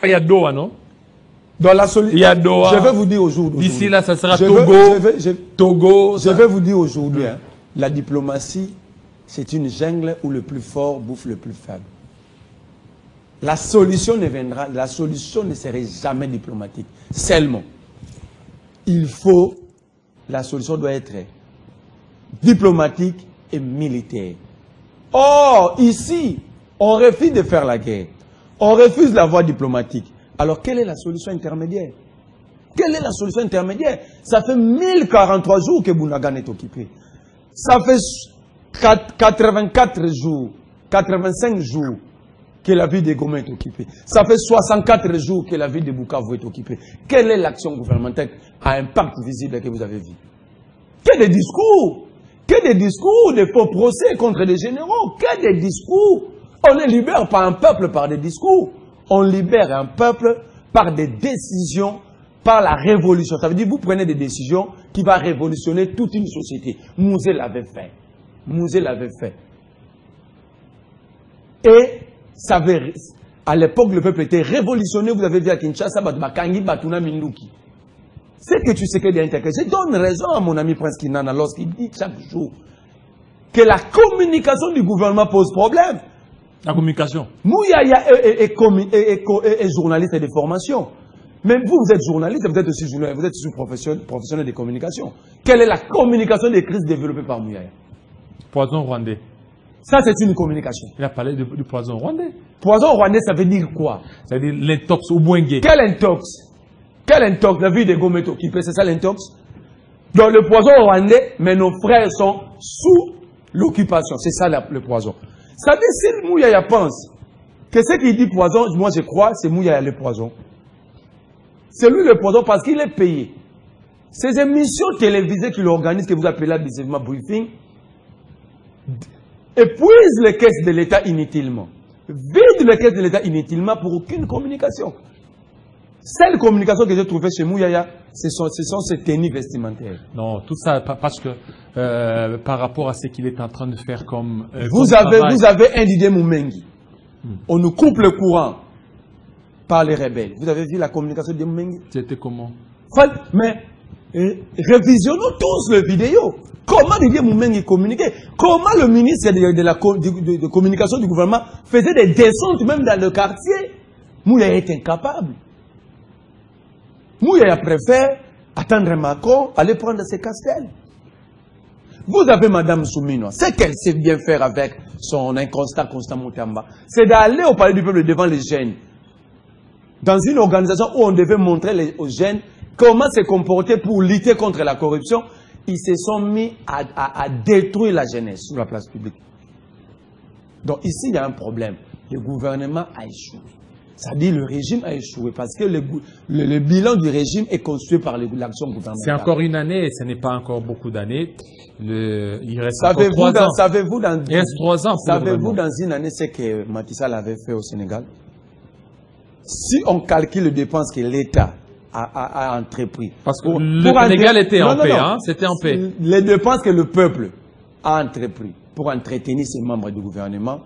Il y a Doha, non? Dans la solution. Il y a Doha. Je vais vous dire aujourd'hui. D'ici là, ça sera Togo. Togo. Je vais vous dire aujourd'hui, hein, la diplomatie, c'est une jungle où le plus fort bouffe le plus faible. La solution ne viendra, la solution ne serait jamais diplomatique. Seulement, la solution doit être diplomatique et militaire. Or, ici, on refuse de faire la guerre. On refuse la voie diplomatique. Alors, quelle est la solution intermédiaire? Quelle est la solution intermédiaire? Ça fait 1043 jours que Bounagan est occupé. Ça fait 84 jours, 85 jours que la ville de Goma est occupée. Ça fait 64 jours que la ville de Bukavu est occupée. Quelle est l'action gouvernementale à impact visible que vous avez vu? Que des discours! Que des discours, des faux procès contre des généraux! Que des discours! On ne libère pas un peuple par des discours. On libère un peuple par des décisions, par la révolution. Ça veut dire que vous prenez des décisions qui vont révolutionner toute une société. Mouzé l'avait fait. Mouzé l'avait fait. Et ça veut, à l'époque, le peuple était révolutionné. Vous avez vu à Kinshasa, Bakangi, Batuna, Minduki. C'est que tu sais que je donne raison à mon ami Prince Kinana lorsqu'il dit chaque jour que la communication du gouvernement pose problème. La communication. Mouyaya est journaliste de formation. Même vous, vous êtes journaliste, vous êtes aussi journaliste, vous êtes aussi professionnel de communication. Quelle est la communication des crises développée par Mouyaya? Poison rwandais. Ça, c'est une communication. Il a parlé du poison rwandais. Poison rwandais, ça veut dire quoi? Ça veut dire l'intox ou Bouengue. Quel intox? Quel intox? La ville de Goma est occupée, c'est ça l'intox? Donc le poison rwandais, mais nos frères sont sous l'occupation. C'est ça le poison. Ça veut dire si Mouyaya pense que ce qu'il dit poison, moi je crois, c'est Mouyaya le poison. C'est lui le poison parce qu'il est payé. Ces émissions télévisées qu'il organise, que vous appelez abusivement briefing, épuisent les caisses de l'État inutilement. Vident les caisses de l'État inutilement pour aucune communication. Celle communication que j'ai trouvée chez Mouyaya, ce sont ces tenues vestimentaires. Non, tout ça parce que par rapport à ce qu'il est en train de faire comme vous avez un Didier Moumengi. On nous coupe le courant par les rebelles. Vous avez vu la communication de Moumengi? C'était comment? Mais révisionnons tous le vidéo. Comment Didier Moumengi communiquait? Comment le ministre de communication du gouvernement faisait des descentes même dans le quartier? Mouyaya est incapable. Mouyaya préfère attendre Macron, aller prendre ses castels. Vous avez Madame Soumino, ce qu'elle sait bien faire avec son inconstant Constant Moutamba, c'est d'aller au palais du peuple devant les jeunes. Dans une organisation où on devait montrer aux jeunes comment se comporter pour lutter contre la corruption, ils se sont mis à détruire la jeunesse sur la place publique. Donc ici, il y a un problème. Le gouvernement a échoué. Ça dit le régime a échoué parce que le bilan du régime est construit par l'action gouvernementale. C'est encore une année et ce n'est pas encore beaucoup d'années. Il reste encore 3 ans. Il reste 3 ans. Savez-vous dans une année ce que Macky Sall avait fait au Sénégal? Si on calcule les dépenses que l'État a entrepris. Parce que le Sénégal était en paix, hein? C'était en paix. Les dépenses que le peuple a entrepris pour entretenir ses membres du gouvernement,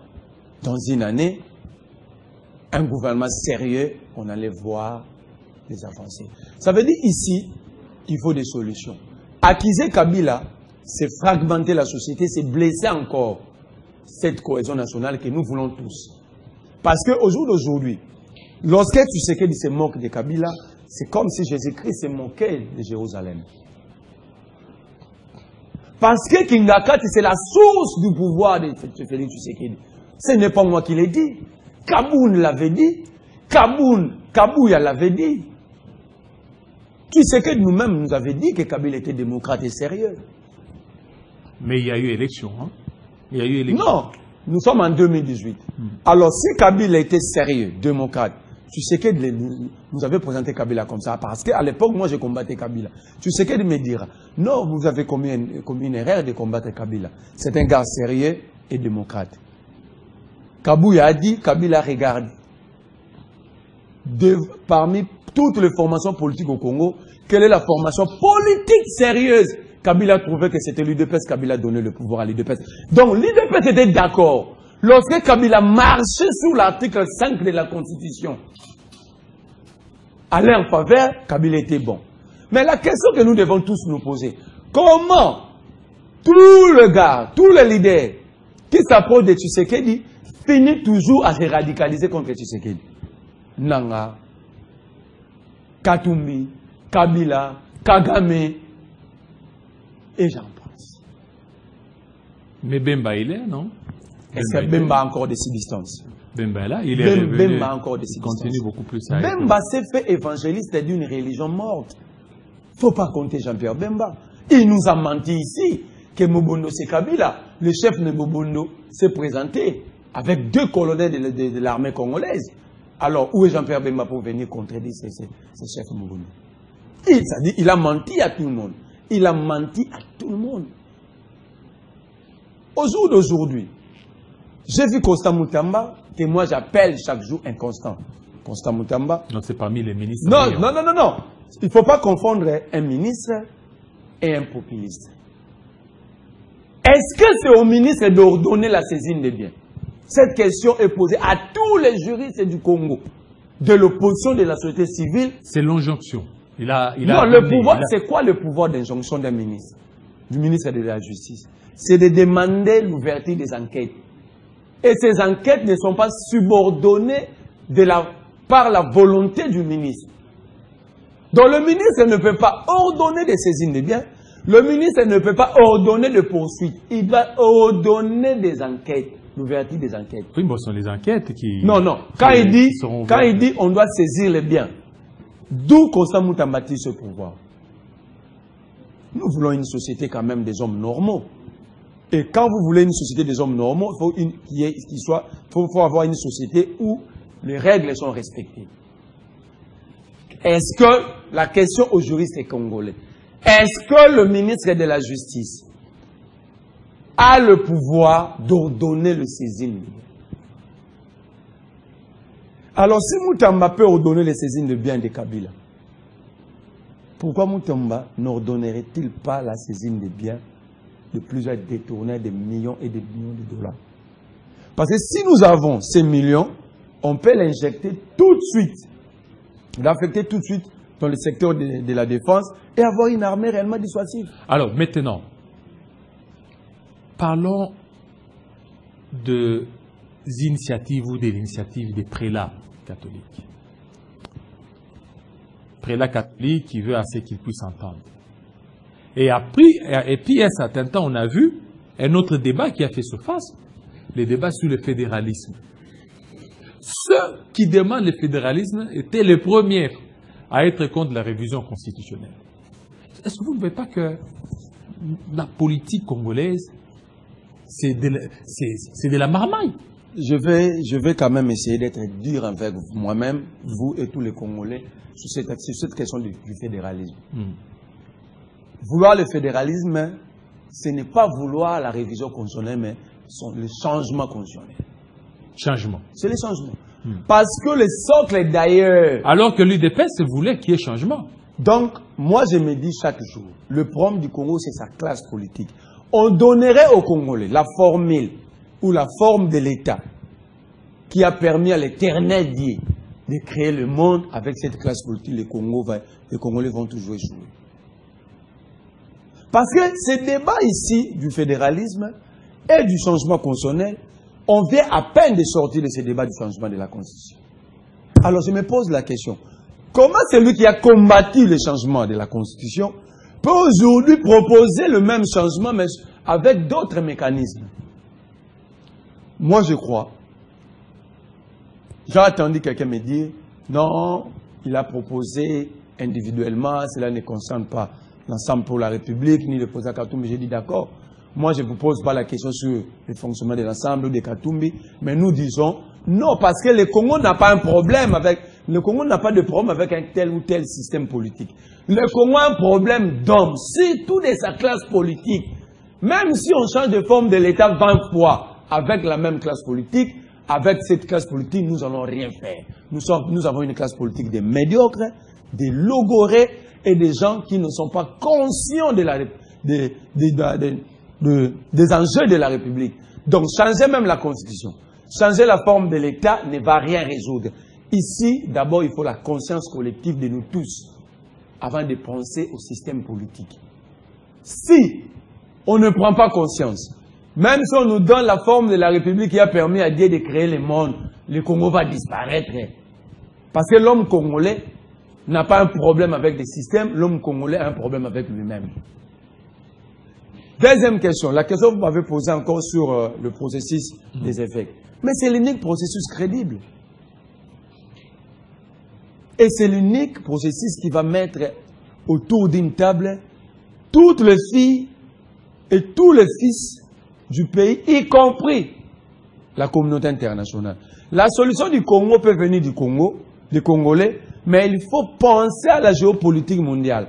dans une année, un gouvernement sérieux, on allait voir les avancées. Ça veut dire ici, il faut des solutions. Accuser Kabila, c'est fragmenter la société, c'est blesser encore cette cohésion nationale que nous voulons tous. Parce qu'au jour d'aujourd'hui, lorsque Tshisekedi se moque de Kabila, c'est comme si Jésus-Christ se moquait de Jérusalem. Parce que Kingakati, c'est la source du pouvoir de Félix Tshisekedi. Ce n'est pas moi qui l'ai dit. Kaboun l'avait dit. Kabouya l'avait dit. Tshisekedi nous-mêmes nous avait dit que Kabila était démocrate et sérieux. Mais il y a eu élection, hein? Il y a eu élection. Non, nous sommes en 2018. Alors si Kabila était sérieux, démocrate, Tshisekedi nous avait présenté Kabila comme ça, parce qu'à l'époque, moi, je combattais Kabila. Tshisekedi me dira, non, vous avez commis une erreur de combattre Kabila. C'est un gars sérieux et démocrate. Kabouya a dit, Kabila regarde. Parmi toutes les formations politiques au Congo, quelle est la formation politique sérieuse? Kabila trouvait que c'était l'UDPS, Kabila donnait le pouvoir à l'UDPS. Donc l'UDPS était d'accord. Lorsque Kabila marchait sous l'article 5 de la Constitution, à leur faveur, Kabila était bon. Mais la question que nous devons tous nous poser, comment tous les gars, tous les leaders qui s'approchent de Tshisekedi finissent toujours à se radicaliser contre Tshisekedi? Nanga, Katumbi, Kabila, Kagame, et j'en pense. Mais Bemba, il est, non? Est-ce que Bemba a encore de ces distances? Bemba, là, il est revenu, Bemba a encore de ces continue distances. beaucoup plus. Bemba s'est fait évangéliste d'une religion morte. Il ne faut pas compter Jean-Pierre Bemba. Il nous a menti ici que Mobondo c'est Kabila. Le chef de Mobondo s'est présenté avec 2 colonels de l'armée congolaise. Alors, où est Jean-Pierre Bemba pour venir contredire ce chef Mobondo? Il a menti à tout le monde. Il a menti à tout le monde. Au jour d'aujourd'hui, j'ai vu Constant Moutamba, que moi j'appelle chaque jour un Constant. Constant Moutamba. Non, c'est parmi les ministres. Non. Il ne faut pas confondre un ministre et un populiste. Est-ce que c'est au ministre d'ordonner la saisine des biens? Cette question est posée à tous les juristes du Congo, de l'opposition de la société civile. C'est l'injonction. Le pouvoir, c'est quoi le pouvoir d'injonction d'un ministre? Du ministre de la Justice? C'est de demander l'ouverture des enquêtes. Et ces enquêtes ne sont pas subordonnées par la volonté du ministre. Donc le ministre ne peut pas ordonner des saisines de biens. Le ministre ne peut pas ordonner de poursuites. Il doit ordonner des enquêtes. L'ouverture des enquêtes. Oui, mais ce sont les enquêtes qui... Non. Quand il dit on doit saisir les biens, d'où Constant Moutamba tire ce pouvoir? Nous voulons une société quand même des hommes normaux. Et quand vous voulez une société des hommes normaux, il faut avoir une société où les règles sont respectées. Est-ce que, la question aux juristes congolais, est-ce que le ministre de la Justice a le pouvoir d'ordonner le saisine? Alors si Moutamba peut ordonner les saisines de biens de Kabila, pourquoi Moutamba n'ordonnerait-il pas la saisine des biens de plusieurs détournés de millions et de millions de dollars? Parce que si nous avons ces millions, on peut l'injecter tout de suite, l'affecter tout de suite dans le secteur de la défense et avoir une armée réellement dissuasive. Alors maintenant, parlons des initiatives ou des initiatives des prélats catholiques. Prélats catholiques qui veut assez qu'ils puissent entendre. Et puis, à un certain temps, on a vu un autre débat qui a fait surface, le débat sur le fédéralisme. Ceux qui demandent le fédéralisme étaient les premiers à être contre la révision constitutionnelle. Est-ce que vous ne voyez pas que la politique congolaise, c'est de la marmaille? Je vais quand même essayer d'être dur avec moi-même, vous et tous les Congolais, sur cette question du fédéralisme. Vouloir le fédéralisme, ce n'est pas vouloir la révision constitutionnelle, mais le changement constitutionnel. Changement. C'est le changement. Parce que le socle d'ailleurs... Alors que l'UDPS voulait qu'il y ait changement. Donc, moi je me dis chaque jour, le problème du Congo, c'est sa classe politique. On donnerait aux Congolais la formule ou la forme de l'État qui a permis à l'éternel Dieu de créer le monde. Avec cette classe politique, les Congolais vont toujours échouer. Parce que ce débat ici du fédéralisme et du changement constitutionnel, on vient à peine de sortir de ce débat du changement de la Constitution. Alors je me pose la question, comment celui qui a combattu le changement de la Constitution peut aujourd'hui proposer le même changement mais avec d'autres mécanismes? Moi je crois, j'ai entendu quelqu'un me dire, non, il a proposé individuellement, cela ne concerne pas l'ensemble pour la République, ni le président Katumbi. J'ai dit d'accord, moi je ne vous pose pas la question sur le fonctionnement de l'ensemble de Katumbi, mais nous disons non, parce que le Congo n'a pas un problème avec, le Congo n'a pas de problème avec un tel ou tel système politique. Le Congo a un problème d'homme, c'est tout de sa classe politique. Même si on change de forme de l'État 20 fois avec la même classe politique, avec cette classe politique, nous n'allons rien faire. Nous avons une classe politique des médiocres, des logorés et des gens qui ne sont pas conscients des enjeux de la République. Donc, changer même la Constitution, changer la forme de l'État ne va rien résoudre. Ici, d'abord, il faut la conscience collective de nous tous avant de penser au système politique. Si on ne prend pas conscience, même si on nous donne la forme de la République qui a permis à Dieu de créer le monde, le Congo va disparaître. Parce que l'homme congolais n'a pas un problème avec le système, l'homme congolais a un problème avec lui-même. Deuxième question, la question que vous m'avez posée encore sur le processus des évêques. Mais c'est l'unique processus crédible. Et c'est l'unique processus qui va mettre autour d'une table toutes les filles et tous les fils du pays, y compris la communauté internationale. La solution du Congo peut venir du Congo, des Congolais, mais il faut penser à la géopolitique mondiale.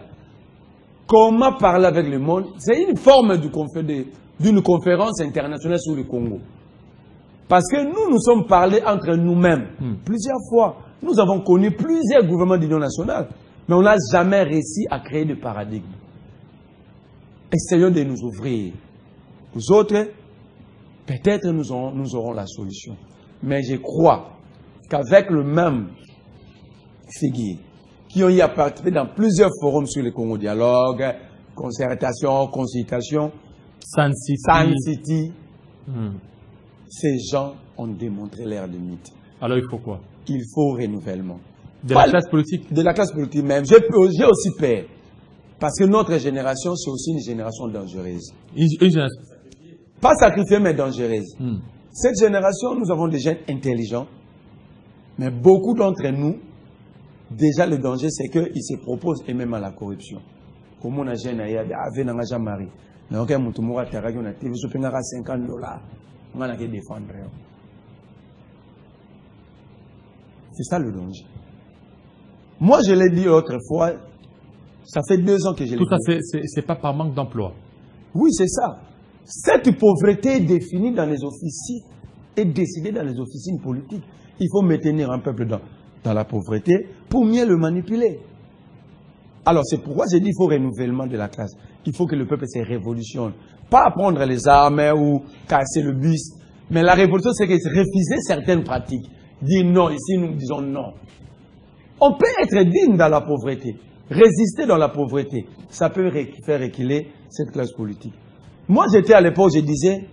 Comment parler avec le monde? C'est une forme d'une conférence internationale sur le Congo. Parce que nous sommes parlé entre nous-mêmes plusieurs fois. Nous avons connu plusieurs gouvernements d'union nationale, mais on n'a jamais réussi à créer de paradigme. Essayons de nous ouvrir. Vous autres, peut-être nous aurons la solution. Mais je crois qu'avec le même figure, qui ont y participé dans plusieurs forums sur le Congo Dialogue, concertation, consultation, Sun City, ces gens ont démontré leur limite. Alors il faut quoi? Il faut renouvellement. De la classe politique? De la classe politique même. J'ai aussi peur. Parce que notre génération, c'est aussi une génération dangereuse. Pas sacrifiée, mais dangereuse. Cette génération, nous avons des jeunes intelligents, mais beaucoup d'entre nous, déjà le danger, c'est qu'ils se proposent et même à la corruption. Comme on a jeune avec Jean-Marie. On a $50. On a défendre. C'est ça le danger. Moi, je l'ai dit l'autre fois, ça fait 2 ans que je l'ai dit. Tout ça, c'est pas par manque d'emploi. Oui, c'est ça. Cette pauvreté est définie dans les officines et décidée dans les officines politiques. Il faut maintenir un peuple dans la pauvreté pour mieux le manipuler. Alors, c'est pourquoi j'ai dit qu'il faut renouvellement de la classe. Il faut que le peuple se révolutionne. Pas prendre les armes ou casser le bus. Mais la révolution, c'est refuser certaines pratiques. Dire non, ici nous disons non. On peut être digne dans la pauvreté, résister dans la pauvreté. Ça peut faire reculer cette classe politique. Moi, j'étais à l'époque, je disais,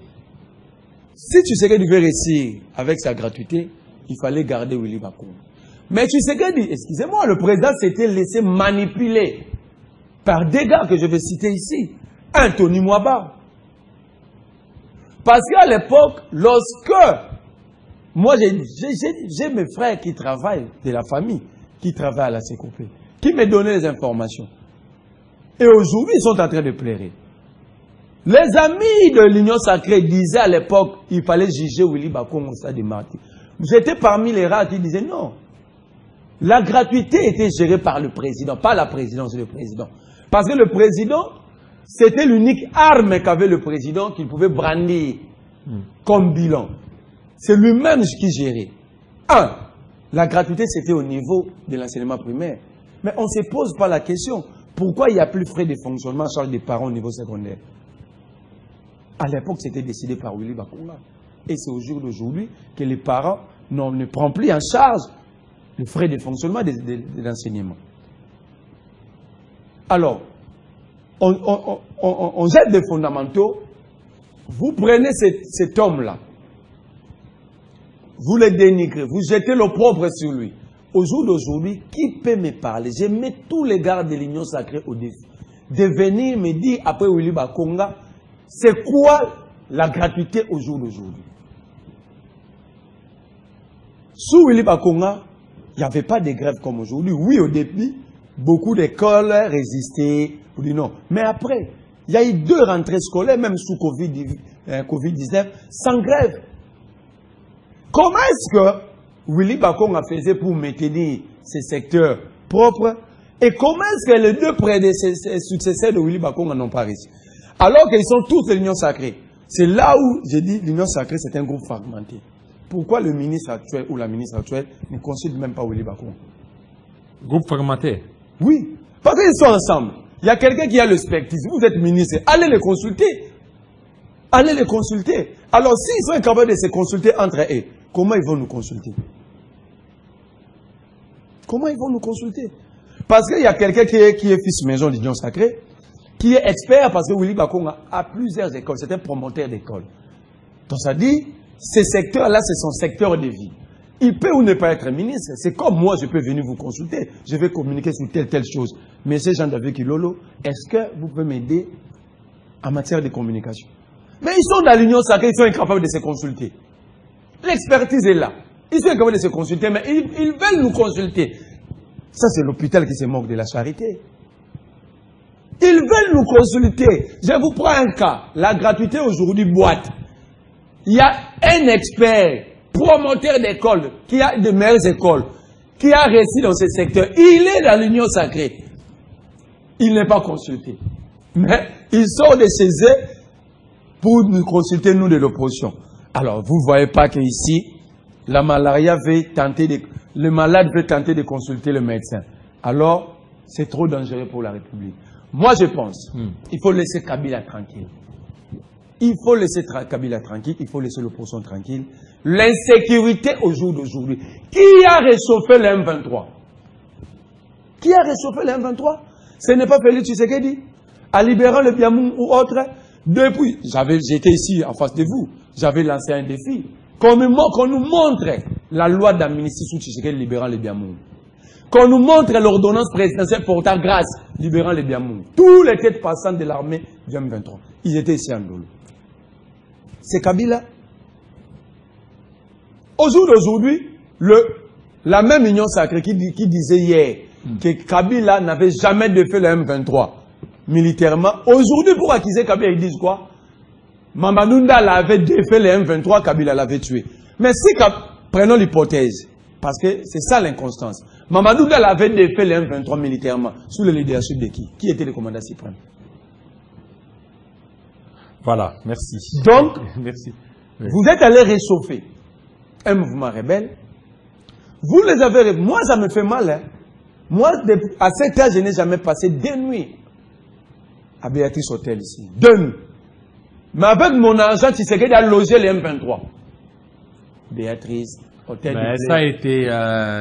si tu sais que tu veux réussir avec sa gratuité, il fallait garder Willy Bakoum. Mais tu sais que, excusez-moi, le président s'était laissé manipuler par des gars que je vais citer ici. Un Tony Mwaba. Parce qu'à l'époque, lorsque moi, j'ai mes frères qui travaillent de la famille, qui travaillent à la CECOPE, qui me donnaient les informations. Et aujourd'hui, ils sont en train de pleurer. Les amis de l'Union Sacrée disaient à l'époque qu'il fallait juger Willy Bakoum au stade de martyrs. J'étais parmi les rares qui disaient non. La gratuité était gérée par le président, pas la présidence, le président. Parce que le président, c'était l'unique arme qu'avait le président qu'il pouvait brandir comme bilan. C'est lui-même qui gérait. La gratuité, c'était au niveau de l'enseignement primaire. Mais on ne se pose pas la question. Pourquoi il n'y a plus de frais de fonctionnement en charge des parents au niveau secondaire? À l'époque, c'était décidé par Willy Bakoum. Et c'est au jour d'aujourd'hui que les parents ne prennent plus en charge les frais de fonctionnement de l'enseignement. Alors, on jette des fondamentaux. Vous prenez cet homme-là. Vous le dénigrez, vous jetez l'opprobre sur lui. Au jour d'aujourd'hui, qui peut me parler? Je mets tous les gars de l'Union Sacrée au défi. De venir me dire, après Willy Bakoum, c'est quoi la gratuité au jour d'aujourd'hui? Sous Willy Bakoum, il n'y avait pas de grève comme aujourd'hui. Oui, au début, beaucoup d'écoles résistaient. Vous dites non. Mais après, il y a eu 2 rentrées scolaires, même sous Covid-19, sans grève. Comment est-ce que Willy Bakoum a fait pour maintenir ces secteurs propres? Et comment est-ce que les 2 successeurs de Willy Bakoum n'ont pas réussi? Alors qu'ils sont tous de l'Union Sacrée. C'est là où j'ai dit l'Union Sacrée, c'est un groupe fragmenté. Pourquoi le ministre actuel ou la ministre actuelle ne consulte même pas Willy Bakoum? Groupe fragmenté? Oui. Parce qu'ils sont ensemble. Il y a quelqu'un qui a le spectisme. Vous êtes ministre. Allez les consulter. Allez les consulter. Alors, s'ils sont incapables de se consulter entre eux, comment ils vont nous consulter? Comment ils vont nous consulter? Parce qu'il y a quelqu'un qui est fils maison d'Union Sacrée, qui est expert, parce que Willy Bakonga a plusieurs écoles, c'est un promoteur d'école. Donc ça dit, ce secteur-là, c'est son secteur de vie. Il peut ou ne pas être ministre. C'est comme moi, je peux venir vous consulter. Je vais communiquer sur telle chose. Mais ces Jean-David Kilolo, est-ce que vous pouvez m'aider en matière de communication? Mais ils sont dans l'Union Sacrée, ils sont incapables de se consulter. L'expertise est là. Ils sont incapables de se consulter, mais ils veulent nous consulter. Ça, c'est l'hôpital qui se moque de la charité. Ils veulent nous consulter. Je vous prends un cas. La gratuité aujourd'hui boîte. Il y a un expert, promoteur d'école, qui a de meilleures écoles, qui a réussi dans ce secteur. Il est dans l'Union Sacrée. Il n'est pas consulté. Mais il sort de chez eux pour nous consulter, nous, de l'opposition. Alors, vous ne voyez pas qu'ici, la malaria veut tenter de... Le malade veut tenter de consulter le médecin. Alors, c'est trop dangereux pour la République. Moi, je pense, il faut laisser Kabila tranquille. Il faut laisser Kabila tranquille, il faut laisser l'opposition tranquille. L'insécurité au jour d'aujourd'hui. Qui a réchauffé le M23? Qui a réchauffé le M23? Ce n'est pas Félix Tshisekedi. En libérant le Biamoum ou autre, depuis, j'étais ici en face de vous, j'avais lancé un défi. Qu'on nous montre la loi d'amnistie sous Tshisekedi libérant le Biamoum. Qu'on nous montre l'ordonnance présidentielle portant grâce libérant les Biamoum. Tous les têtes passantes de l'armée du M23. Ils étaient ici en Dolo. C'est Kabila. Au jour d'aujourd'hui, la même Union Sacrée qui disait hier que Kabila n'avait jamais défait le M23 militairement. Aujourd'hui, pour accuser Kabila, ils disent quoi? Mamadunda l'avait défait le M23, Kabila l'avait tué. Mais si, prenons l'hypothèse, parce que c'est ça l'inconstance. Mamadunda l'avait défait le M23 militairement, sous le leadership de qui? Qui était le commandant suprême? Voilà, merci. Donc, merci. Oui. Vous êtes allé réchauffer un mouvement rebelle. Vous les avez... Moi, ça me fait mal. Hein. Moi, à 7 heures, je n'ai jamais passé 2 nuits à Béatrice Hôtel ici. 2 nuits. Mais avec mon argent, tu sais qu'il a logé les M23. Béatrice Hôtel. Ben,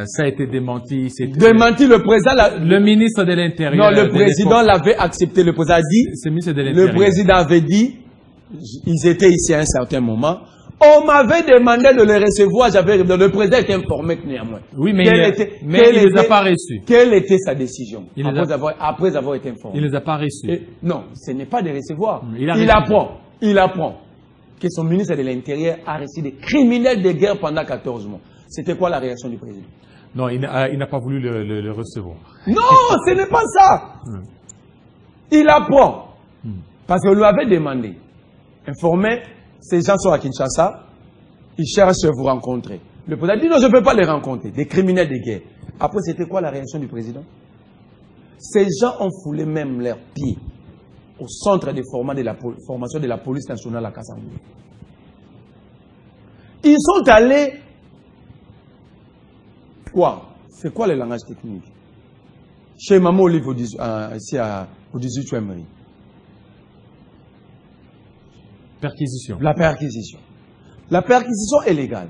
ça a été démenti. Démenti, le président... Le ministre de l'Intérieur... Non, le président l'avait accepté. Le président a dit... C'est le ministre de l'Intérieur. Le président avait dit... Ils étaient ici à un certain moment. On m'avait demandé de les recevoir. Le président était informé néanmoins. Oui, mais il ne les a pas reçus. Quelle était sa décision après avoir été informé? Il ne les a pas reçus. Non, ce n'est pas de recevoir. Il apprend que son ministre de l'Intérieur a reçu des criminels de guerre pendant 14 mois. C'était quoi la réaction du président? Non, il n'a pas voulu le recevoir. Non, ce n'est pas ça. Il apprend. Parce qu'on lui avait demandé. Informé, ces gens sont à Kinshasa, ils cherchent à vous rencontrer. Le président dit non, je ne peux pas les rencontrer, des criminels de guerre. Après, c'était quoi la réaction du président? Ces gens ont foulé même leurs pieds au centre de formation de la police nationale à Kassangou. Ils sont allés... Quoi? C'est quoi le langage technique? Chez Maman Olive, ici au 18e mairie. Perquisition. La perquisition. La perquisition est légale,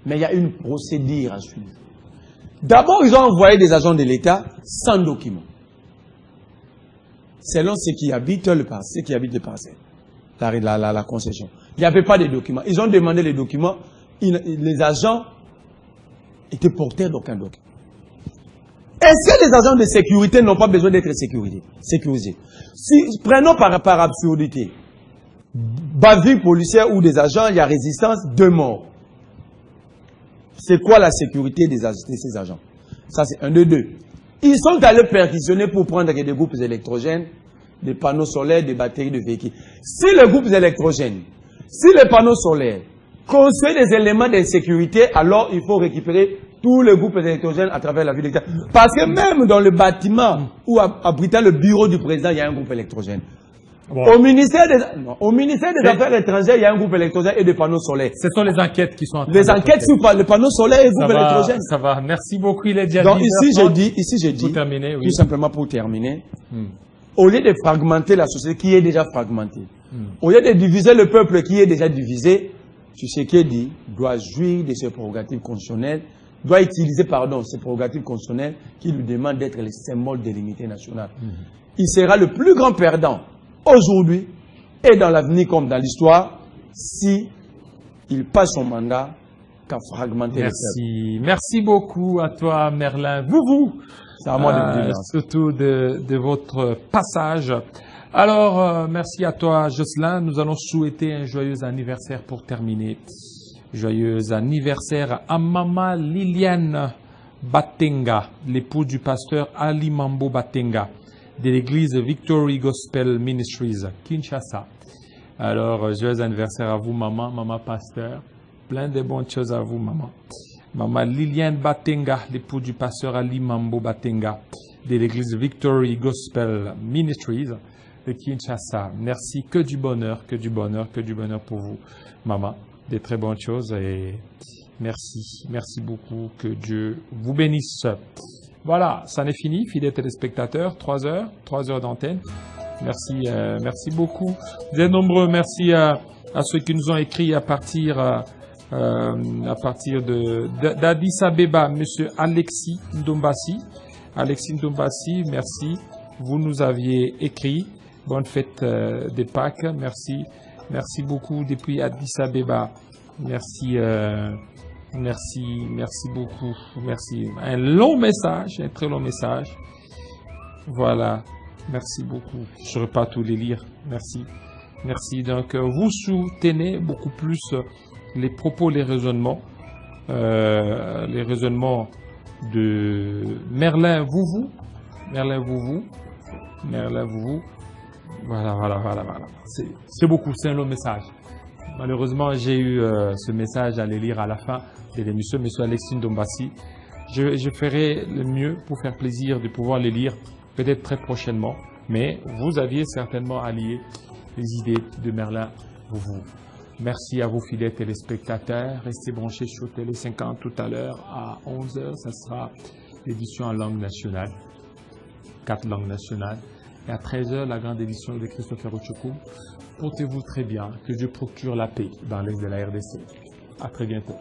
mais il y a une procédure à suivre. D'abord, ils ont envoyé des agents de l'État sans documents. Selon ceux qui habitent le parcelle, la concession. Il n'y avait pas de documents. Ils ont demandé les documents. Les agents étaient porteurs d'aucun document. Est-ce que les agents de sécurité n'ont pas besoin d'être sécurisés? Si, prenons par absurdité. Bavure policière ou des agents, il y a résistance, 2 morts. C'est quoi la sécurité de ces agents? Ça, c'est 1, 2. Ils sont allés perquisitionner pour prendre des groupes électrogènes, des panneaux solaires, des batteries de véhicules. Si les groupes électrogènes, si les panneaux solaires construisent des éléments de sécurité, alors il faut récupérer tous les groupes électrogènes à travers la ville. Parce que même dans le bâtiment où abritait le bureau du président, il y a un groupe électrogène. Bon. Au ministère des Affaires étrangères, il y a un groupe électrogène et des panneaux solaires. Ce sont les enquêtes qui sont en train Les enquêtes sur le panneau solaire et le groupe électrogène. Ça va. Merci beaucoup. Il est déjà Donc ici, j'ai dit, oui. tout simplement pour terminer, au lieu de fragmenter la société qui est déjà fragmentée, au lieu de diviser le peuple qui est déjà divisé, Tshisekedi doit jouir de ses prérogatives constitutionnelles doit utiliser, pardon, ses prérogatives constitutionnelles qui lui demandent d'être le symbole de l'unité nationale. Il sera le plus grand perdant aujourd'hui et dans l'avenir comme dans l'histoire si il passe son mandat qu'à fragmenter le peuple. Merci beaucoup à toi, Merlin Vouvou. C'est à moi de vous dire. Surtout de votre passage. Alors, merci à toi, Jocelyn. Nous allons souhaiter un joyeux anniversaire pour terminer. Joyeux anniversaire à Maman Liliane Batenga, l'époux du pasteur Ali Mambo Batenga, de l'église Victory Gospel Ministries, Kinshasa. Alors, joyeux anniversaire à vous, maman, maman pasteur. Plein de bonnes choses à vous, maman. Maman Liliane Batenga, l'époux du pasteur Ali Mambo Batenga, de l'église Victory Gospel Ministries de Kinshasa. Merci, que du bonheur, que du bonheur, que du bonheur pour vous, maman. Des très bonnes choses et merci, merci beaucoup, que Dieu vous bénisse. Voilà, ça n'est fini, fidèles téléspectateurs, 3 heures d'antenne. Merci, merci beaucoup. Vous êtes nombreux, merci à ceux qui nous ont écrit à partir d'Addis Abeba, monsieur Alexis Ndombassi. Alexis Ndombassi, merci. Vous nous aviez écrit. Bonne fête des Pâques, merci. Merci beaucoup depuis Addis Abeba. Merci, merci, merci beaucoup. Merci. Un long message, un très long message. Voilà. Merci beaucoup. Je ne saurais pas tous les lire. Merci. Merci. Donc, vous soutenez beaucoup plus les propos, les raisonnements de Merlin Vouvou. Merlin Vouvou. Merlin Vouvou. Voilà. C'est beaucoup, c'est un long message. Malheureusement, j'ai eu ce message à le lire à la fin de l'émission, M. Alexis Ndombassi. Je ferai le mieux pour faire plaisir de pouvoir les lire, peut-être très prochainement. Mais vous aviez certainement allié les idées de Merlin Vouvou. Merci à vous, fidèles téléspectateurs. Restez branchés sur Télé 50 tout à l'heure à 11 h. Ça sera l'édition en langue nationale, 4 langues nationales. Et à 13 h, la grande édition de Christopher Ochokou. Portez-vous très bien. Que Dieu procure la paix dans l'est de la RDC. À très bientôt.